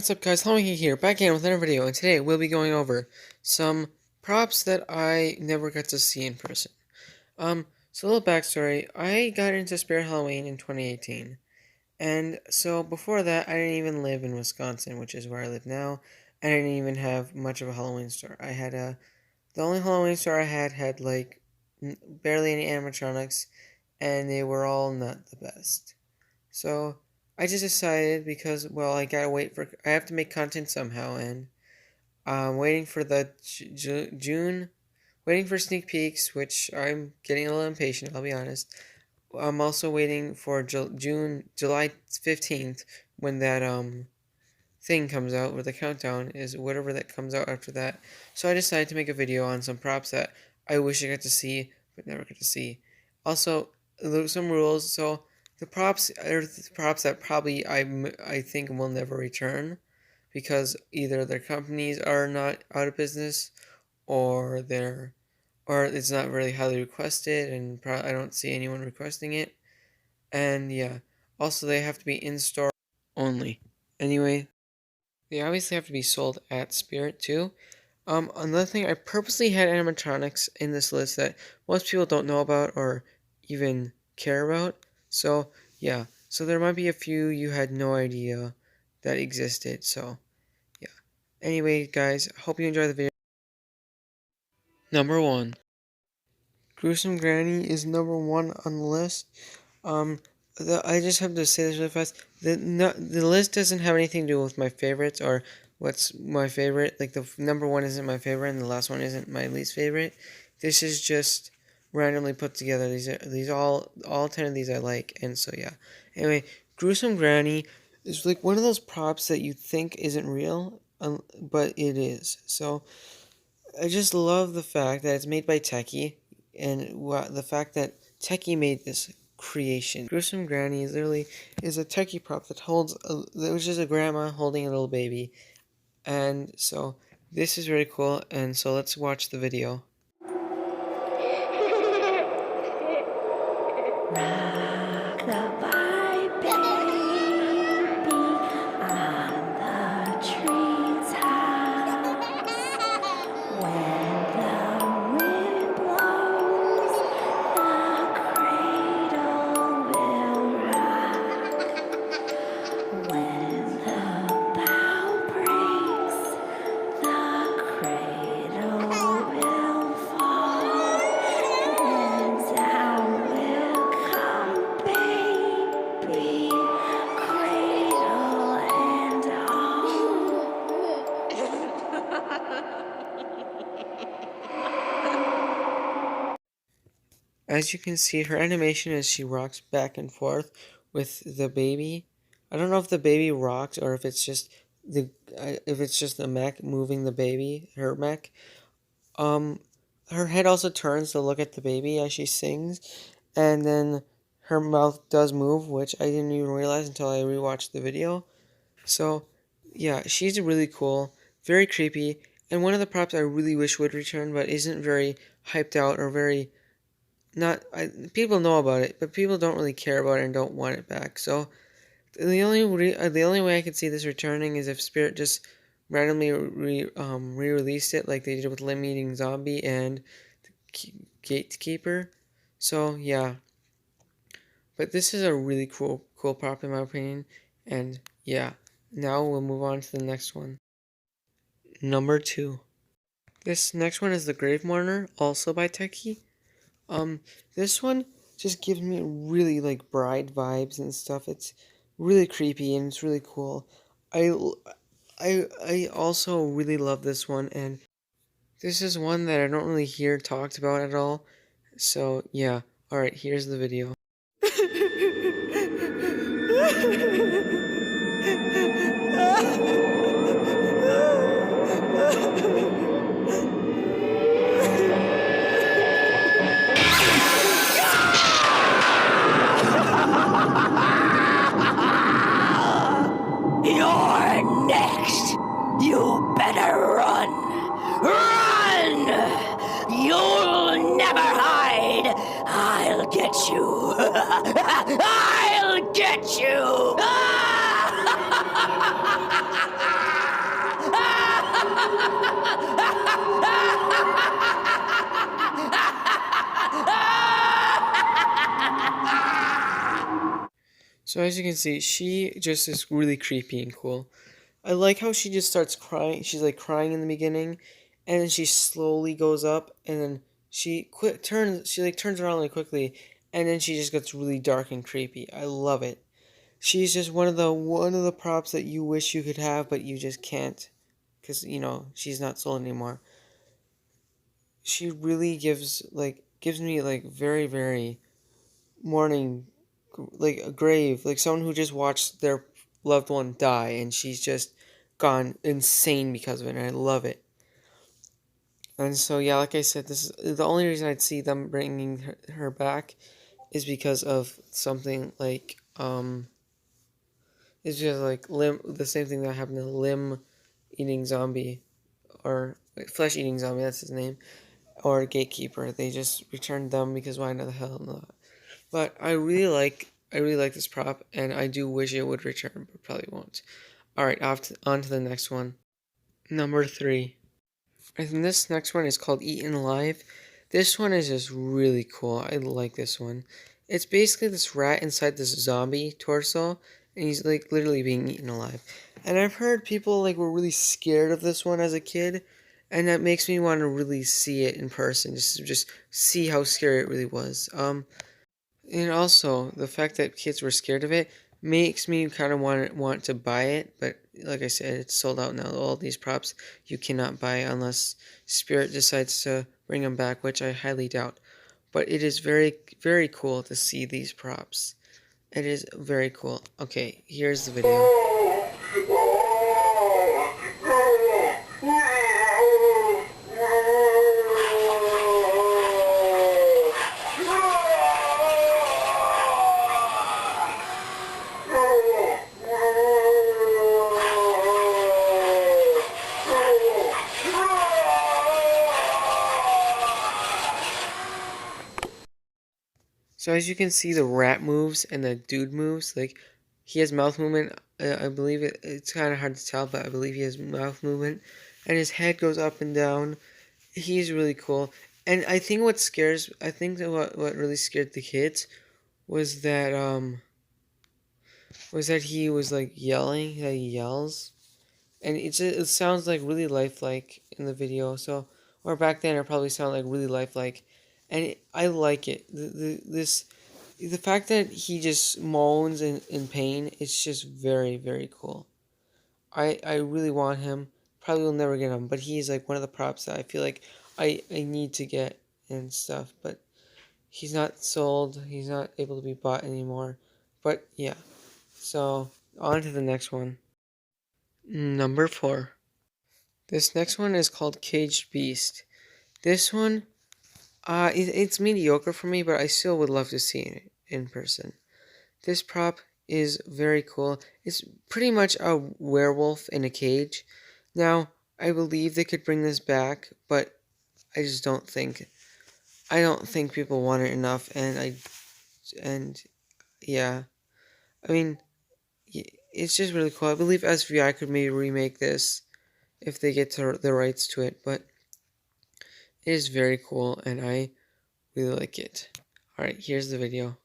What's up guys, Halloween here, back again with another video, and today we'll be going over some props that I never got to see in person. So a little backstory, I got into Spirit Halloween in 2018, and so before that I didn't even live in Wisconsin, which is where I live now. I didn't even have much of a Halloween store. The only Halloween store I had like barely any animatronics, and they were all not the best. So I just decided because, well, I have to make content somehow, and I'm waiting for the June, waiting for sneak peeks, which I'm getting a little impatient, I'll be honest. I'm also waiting for July 15th, when that, thing comes out, where the countdown is, whatever that comes out after that. So I decided to make a video on some props that I wish I got to see, but never got to see. Also, some rules, so the props are the props that probably I think will never return, because either their companies are not out of business, or it's not really highly requested, and I don't see anyone requesting it. And yeah, also they have to be in store only. Anyway, they obviously have to be sold at Spirit too. Another thing, I purposely had animatronics in this list that most people don't know about or even care about. So yeah, so there might be a few you had no idea that existed. So yeah. Anyway, guys, hope you enjoy the video. Number 1. Gruesome Granny is number 1 on the list. I just have to say this really fast. The list doesn't have anything to do with my favorites or what's my favorite. Like, the number 1 isn't my favorite and the last one isn't my least favorite. This is just randomly put together. These all 10 of these I like, and so yeah. Anyway, Gruesome Granny is like one of those props that you think isn't real, but it is. So I just love the fact that it's made by Techie, and the fact that Techie made this creation. Gruesome Granny is a Techie prop that which is a grandma holding a little baby, and so this is really cool. And so let's watch the video. As you can see, her animation as she rocks back and forth with the baby. I don't know if the baby rocks or if it's just the mech moving the baby, her mech. Her head also turns to look at the baby as she sings, and then her mouth does move, which I didn't even realize until I rewatched the video. So yeah, she's really cool, very creepy, and one of the props I really wish would return, but isn't very hyped out or very people know about it, but people don't really care about it and don't want it back. So the only way I could see this returning is if Spirit just randomly re-released it, like they did with Limb Eating Zombie and the Gatekeeper. So yeah, but this is a really cool prop in my opinion. And yeah, now we'll move on to the next one. Number 2. This next one is the Grave Mourner, also by Techie. This one just gives me really like bride vibes and stuff. It's really creepy and it's really cool. I also really love this one, and this is one that I don't really hear talked about at all. So yeah, alright, here's the video. You're next. You better run. Run! You'll never hide. I'll get you. I'll get you. So as you can see, she just is really creepy and cool. I like how she just starts crying. She's like crying in the beginning, and then she slowly goes up, and then she turns. She like turns around really quickly, and then she just gets really dark and creepy. I love it. She's just one of the props that you wish you could have, but you just can't, because she's not sold anymore. She really gives me like very very mourning, like a grave, like someone who just watched their loved one die, and she's just gone insane because of it, and I love it. And so yeah, like I said, this is the only reason I'd see them bringing her back is because of something like it's just like limb the same thing that happened to limb eating zombie or flesh eating zombie, that's his name, or gatekeeper. They just returned them because why the hell not? But I really like this prop, and I do wish it would return, but probably won't. All right, on to the next one. Number 3. And this next one is called Eaten Alive. This one is just really cool. I like this one. It's basically this rat inside this zombie torso, and he's like literally being eaten alive. And I've heard people like were really scared of this one as a kid, and that makes me want to really see it in person, just see how scary it really was. And also, the fact that kids were scared of it makes me kind of want to buy it, but like I said, it's sold out now. All these props you cannot buy unless Spirit decides to bring them back, which I highly doubt. But it is very, very cool to see these props. It is very cool. Okay, here's the video. So as you can see, the rat moves and the dude moves. Like he has mouth movement. I believe it's kind of hard to tell, but I believe he has mouth movement, and his head goes up and down. He's really cool. And I think that what really scared the kids was that he was like yelling. That he yells, and it sounds like really lifelike in the video. So or back then it probably sounded like really lifelike, and I like it. The fact that he just moans in pain, it's just very very cool. I really want him. Probably will never get him, but he's like one of the props that I feel like I need to get and stuff. But he's not sold. He's not able to be bought anymore. But yeah. So on to the next one. Number 4. This next one is called Caged Beast. This one, it's mediocre for me, but I still would love to see it in person. This prop is very cool. It's pretty much a werewolf in a cage. Now, I believe they could bring this back, but I just don't think. I don't think people want it enough, and yeah, I mean, it's just really cool. I believe SVI could maybe remake this if they get to the rights to it, but it is very cool, and I really like it. All right, here's the video.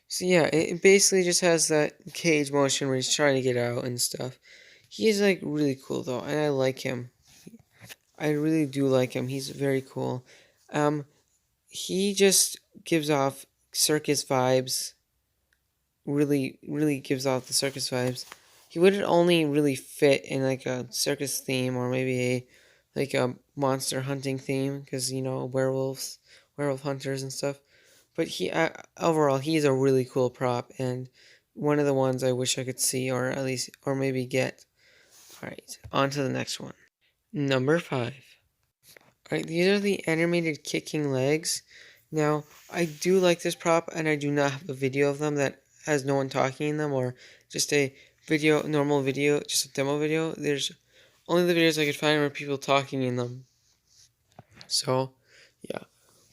So yeah, it basically just has that cage motion where he's trying to get out and stuff. He's like really cool though, and I like him. I really do like him. He's very cool. Um, he just gives off circus vibes. Really, really gives off the circus vibes. He would only really fit in like a circus theme or maybe a monster hunting theme because werewolf hunters and stuff. But overall he's a really cool prop and one of the ones I wish I could see or at least or maybe get. All right, on to the next one. Number 5. All right, these are the animated kicking legs. Now, I do like this prop, and I do not have a video of them that has no one talking in them, or just a normal video, just a demo video. There's only the videos I could find where people talking in them. So, yeah.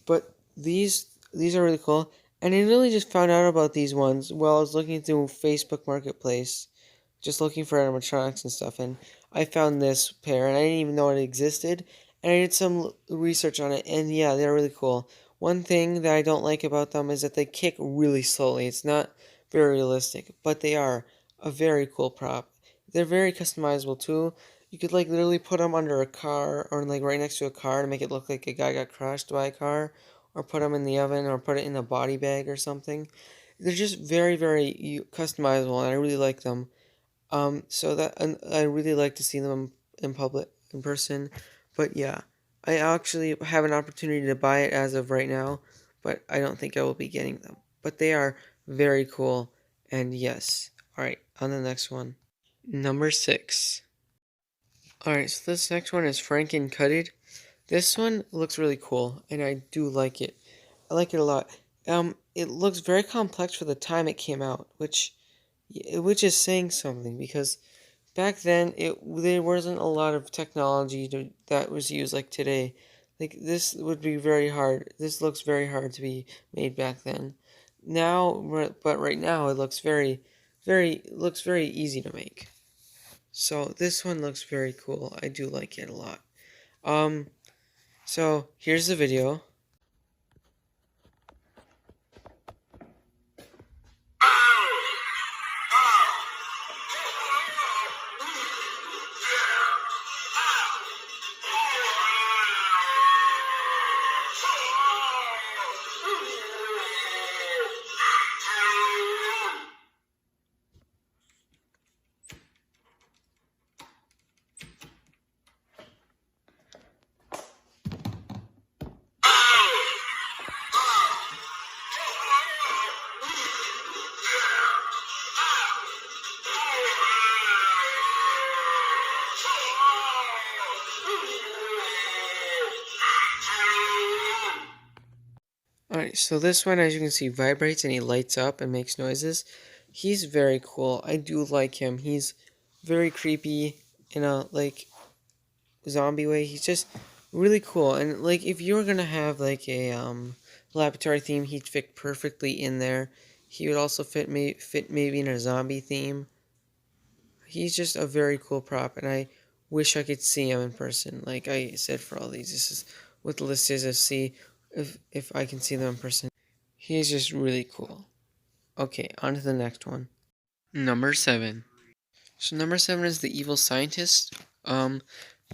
But these are really cool. And I really just found out about these ones while I was looking through Facebook Marketplace, just looking for animatronics and stuff, and I found this pair, and I didn't even know it existed. And I did some research on it, and yeah, they're really cool. One thing that I don't like about them is that they kick really slowly. It's not very realistic, but they are a very cool prop. They're very customizable too. You could like literally put them under a car or like right next to a car to make it look like a guy got crushed by a car, or put them in the oven or put it in a body bag or something. They're just very customizable, and I really like them. So that and I really like to see them in public, in person. But yeah, I actually have an opportunity to buy it as of right now, but I don't think I will be getting them. But they are very cool, and yes. All right, on the next one. Number 6. All right, so this next one is Franken Cutted. This one looks really cool, and I do like it. I like it a lot. It looks very complex for the time it came out, which is saying something, because back then there wasn't a lot of technology that was used like today. Like this would be very hard. This looks very hard to be made back then. But right now it looks looks very easy to make. So this one looks very cool. I do like it a lot. Um, so here's the video. Alright, so this one, as you can see, vibrates and he lights up and makes noises. He's very cool. I do like him. He's very creepy in a, like, zombie way. He's just really cool. And, like, if you were gonna have, like, a, laboratory theme, he'd fit perfectly in there. He would also fit maybe in a zombie theme. He's just a very cool prop, and I wish I could see him in person. Like I said, for all these, this is what the list is, to see if I can see them in person. He is just really cool. Okay, on to the next one. Number 7. So number 7 is the evil scientist.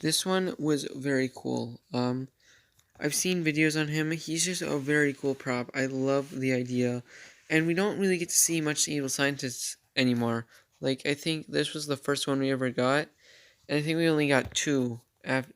This one was very cool. I've seen videos on him. He's just a very cool prop. I love the idea, and we don't really get to see much evil scientists anymore. Like I think this was the first one we ever got, and I think we only got two,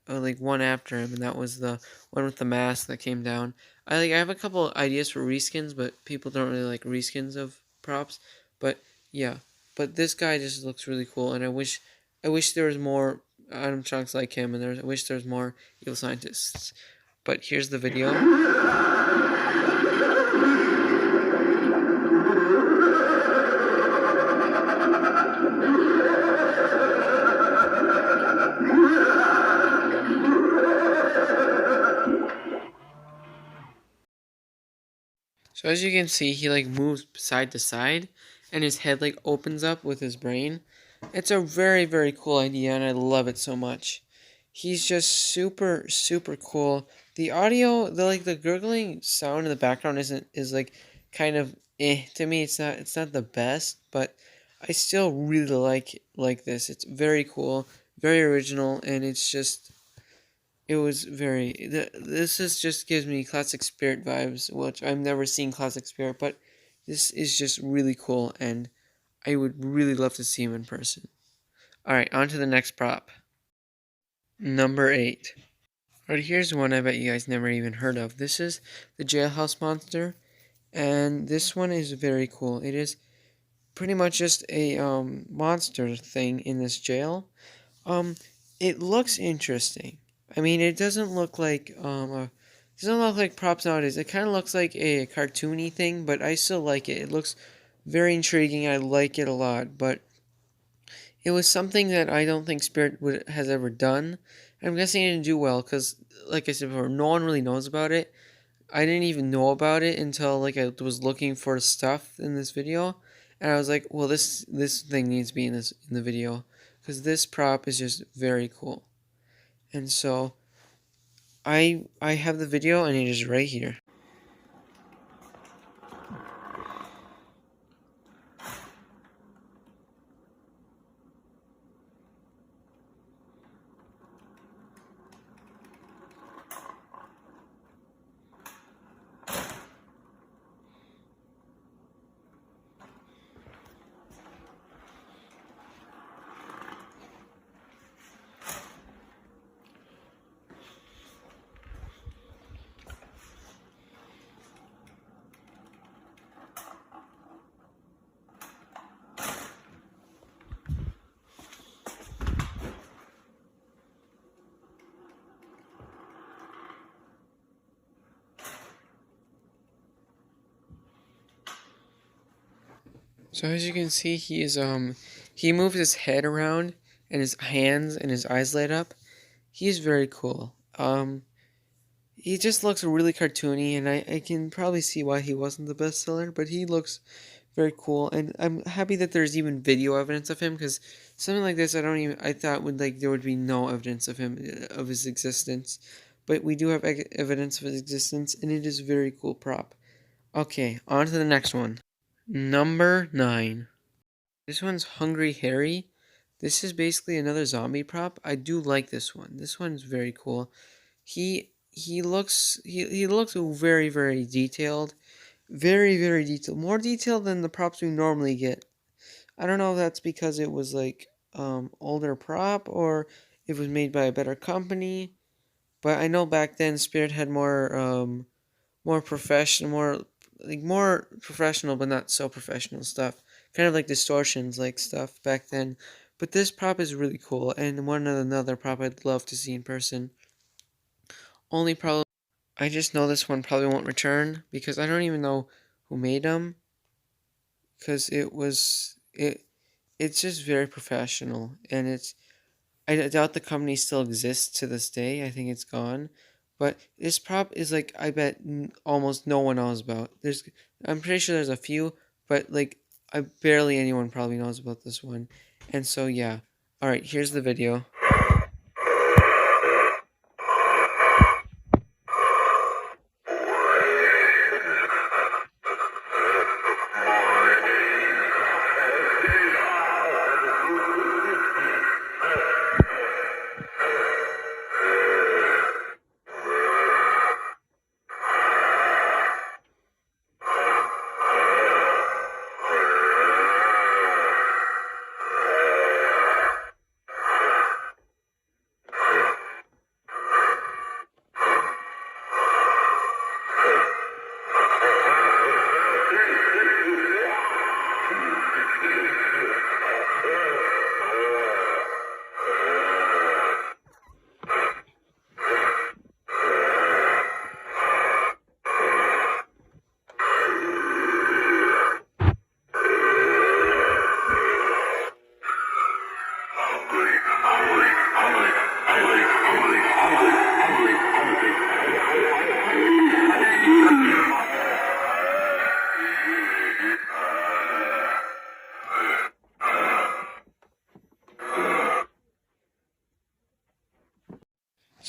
like one after him, and that was the one with the mask that came down. I have a couple ideas for reskins, but people don't really like reskins of props. But yeah, but this guy just looks really cool, and I wish there was more animatronics like him, and I wish there was more evil scientists. But here's the video. So as you can see, he like moves side to side, and his head like opens up with his brain. It's a very cool idea, and I love it so much. He's just super cool. The audio, the gurgling sound in the background is like kind of to me. It's not the best, but I still really like this. It's very cool, very original, and it's just it was very. This is just gives me Classic Spirit vibes, which I've never seen Classic Spirit, but this is just really cool, and I would really love to see him in person. All right, on to the next prop. Number 8. All right, here's one I bet you guys never even heard of. This is the Jailhouse Monster, and this one is very cool. It is pretty much just a monster thing in this jail. It looks interesting. I mean, it doesn't look like props nowadays. It kind of looks like a cartoony thing, but I still like it. It looks very intriguing. I like it a lot, but it was something that I don't think has ever done. I'm guessing it didn't do well because, like I said before, no one really knows about it. I didn't even know about it until like I was looking for stuff in this video, and I was like, well, this thing needs to be in the video because this prop is just very cool. And so I have the video and it is right here. So as you can see, he moved his head around and his hands and his eyes light up. He's very cool. He just looks really cartoony, and I can probably see why he wasn't the bestseller, but he looks very cool, and I'm happy that there's even video evidence of him, because something like this I thought would like there would be no evidence of him, of his existence, but we do have evidence of his existence, and it is a very cool prop. Okay, on to the next one. Number 9. This one's Hungry Harry. This is basically another zombie prop. I do like this one. This one's very cool. He looks very very detailed, very detailed, more detailed than the props we normally get. I don't know if that's because it was like older prop or if it was made by a better company, but I know back then Spirit had more professional, more professional but not so professional stuff, kind of like distortions like stuff back then. But this prop is really cool and another prop I'd love to see in person. Only problem, I just know this one probably won't return because I don't even know who made them, because it's just very professional, and I doubt the company still exists to this day. I think it's gone. But this prop is like I bet almost no one knows about. I'm pretty sure there's a few, but like I barely anyone probably knows about this one. And so yeah. All right, here's the video.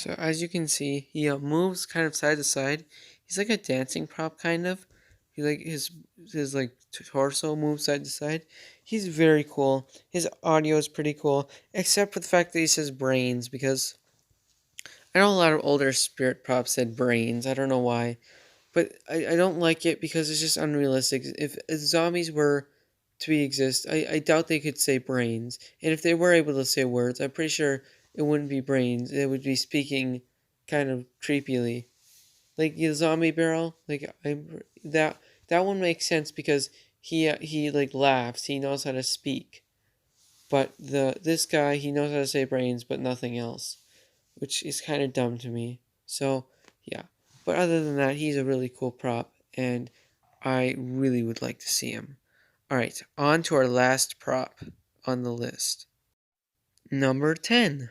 So as you can see, he moves kind of side to side. He's like a dancing prop, kind of. He like his like torso moves side to side. He's very cool. His audio is pretty cool, except for the fact that he says brains, because I know a lot of older spirit props said brains. I don't know why, but I don't like it because it's just unrealistic. If zombies were to exist, I doubt they could say brains. And if they were able to say words, I'm pretty sure it wouldn't be brains. It would be speaking kind of creepily. Like the zombie barrel, like that one makes sense because he like laughs. He knows how to speak. But this guy, he knows how to say brains but nothing else, which is kind of dumb to me. So, yeah. But other than that, he's a really cool prop, and I really would like to see him. Alright, on to our last prop on the list. Number 10.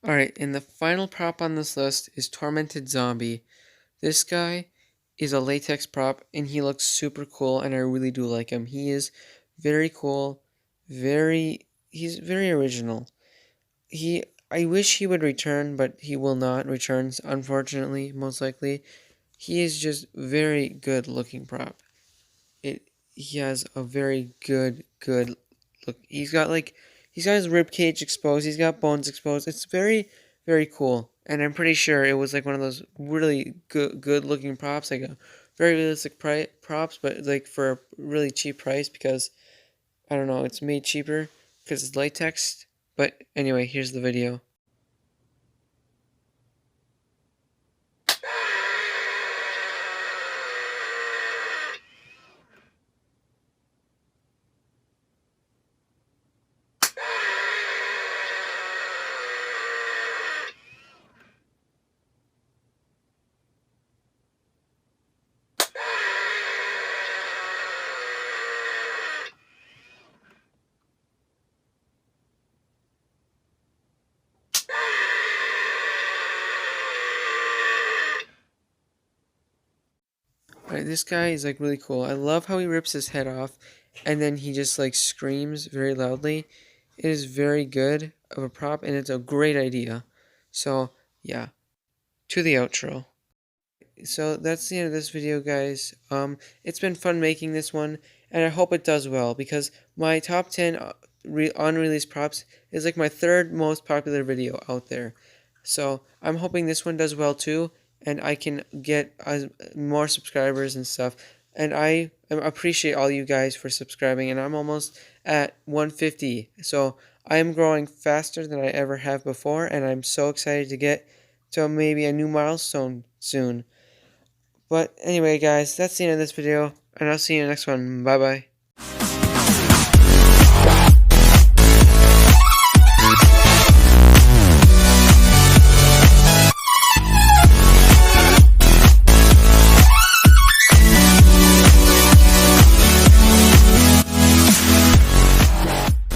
Alright, and the final prop on this list is Tormented Zombie. This guy is a latex prop and he looks super cool and I really do like him. He is very cool, he's very original. I wish he would return, but he will not return, unfortunately, most likely. He is just very good looking prop. He has a very good look. He's got his rib cage exposed. He's got bones exposed. It's very cool. And I'm pretty sure it was like one of those really good looking props, like a very realistic props, but like for a really cheap price because I don't know, it's made cheaper because it's latex. But anyway, here's the video. Alright, this guy is like really cool. I love how he rips his head off and then he just like screams very loudly. It is very good of a prop and it's a great idea. So, yeah, to the outro. So that's the end of this video, guys. It's been fun making this one, and I hope it does well because my top 10 unreleased props is like my third most popular video out there. So I'm hoping this one does well too, and I can get more subscribers and stuff. And I appreciate all you guys for subscribing, and I'm almost at 150. So I am growing faster than I ever have before, and I'm so excited to get to maybe a new milestone soon. But anyway, guys, that's the end of this video, and I'll see you in the next one. Bye-bye.